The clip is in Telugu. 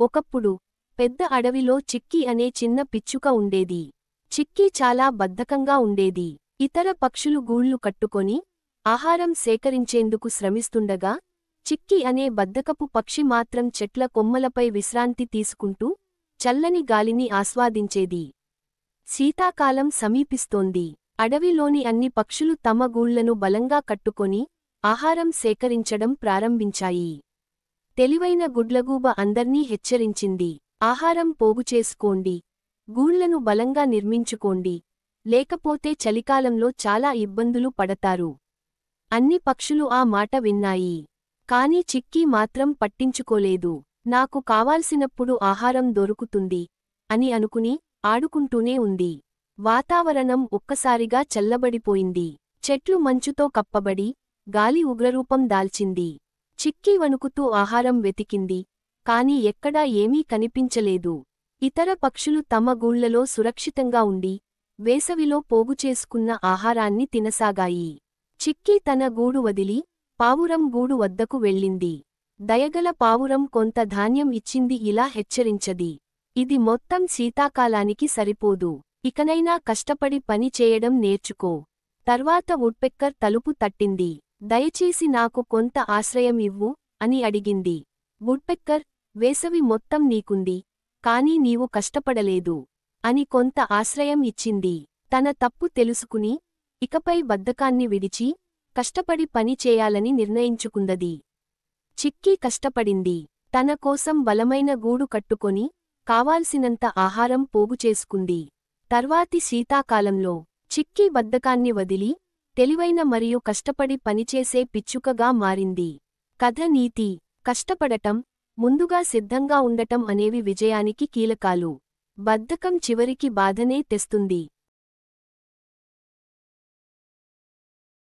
ఒకప్పుడు పెద్ద అడవిలో చిక్కీ అనే చిన్న పిచ్చుక ఉండేది. చిక్కీ చాలా బద్ధకంగా ఉండేది. ఇతర పక్షులు గూళ్లు కట్టుకొని ఆహారం సేకరించేందుకు శ్రమిస్తుండగా చిక్కీ అనే బద్ధకపు పక్షి మాత్రం చెట్ల కొమ్మలపై విశ్రాంతి తీసుకుంటూ చల్లని గాలిని ఆస్వాదించేది. శీతాకాలం సమీపిస్తోంది. అడవిలోని అన్ని పక్షులు తమ గూళ్లను బలంగా కట్టుకొని ఆహారం సేకరించడం ప్రారంభించాయి. తెలివైన గుడ్లగూబ అందర్నీ హెచ్చరించింది. ఆహారం పోగుచేసుకోండి, గూళ్లను బలంగా నిర్మించుకోండి, లేకపోతే చలికాలంలో చాలా ఇబ్బందులు పడతారు. అన్ని పక్షులు ఆ మాట విన్నాయి. కాని చిక్కీ మాత్రం పట్టించుకోలేదు. నాకు కావాల్సినప్పుడు ఆహారం దొరుకుతుంది అని అనుకుని ఆడుకుంటూనే ఉంది. వాతావరణం ఒక్కసారిగా చల్లబడిపోయింది. చెట్లు మంచుతో కప్పబడి గాలి ఉగ్రరూపం దాల్చింది. చిక్కీ వణుకుతూ ఆహారం వెతికింది, కాని ఎక్కడా ఏమీ కనిపించలేదు. ఇతర పక్షులు తమ గూళ్లలో సురక్షితంగా ఉండి వేసవిలో పోగుచేసుకున్న ఆహారాన్ని తినసాగాయి. చిక్కీ తన గూడు వదిలి పావురం గూడు వద్దకు వెళ్ళింది. దయగల పావురం కొంత ధాన్యం ఇచ్చింది. ఇలా హెచ్చరించది, ఇది మొత్తం శీతాకాలానికి సరిపోదు. ఇకనైనా కష్టపడి పని చేయడం నేర్చుకో. తర్వాత వుడ్పెక్కర్ తలుపు తట్టింది. దయచేసి నాకు కొంత ఆశ్రయం ఇవ్వు అని అడిగింది. వుడ్పెక్కర్, వేసవి మొత్తం నీకుంది, కానీ నీవు కష్టపడలేదు అని కొంత ఆశ్రయం ఇచ్చింది. తన తప్పు తెలుసుకుని ఇకపై బద్ధకాన్ని విడిచి కష్టపడి పని చేయాలని నిర్ణయించుకుందది. చిక్కీ కష్టపడింది. తన కోసం బలమైన గూడు కట్టుకొని కావాల్సినంత ఆహారం పోగుచేసుకుంది. తర్వాతి శీతాకాలంలో చిక్కీ బద్ధకాన్ని వదిలి తెలివైన మరియు కష్టపడి పనిచేసే పిచ్చుకగా మారింది. కథ నీతి: కష్టపడటం, ముందుగా సిద్ధంగా ఉండటం అనేవి విజయానికి కీలకాలు. బద్ధకం చివరికి బాధనే తెస్తుంది.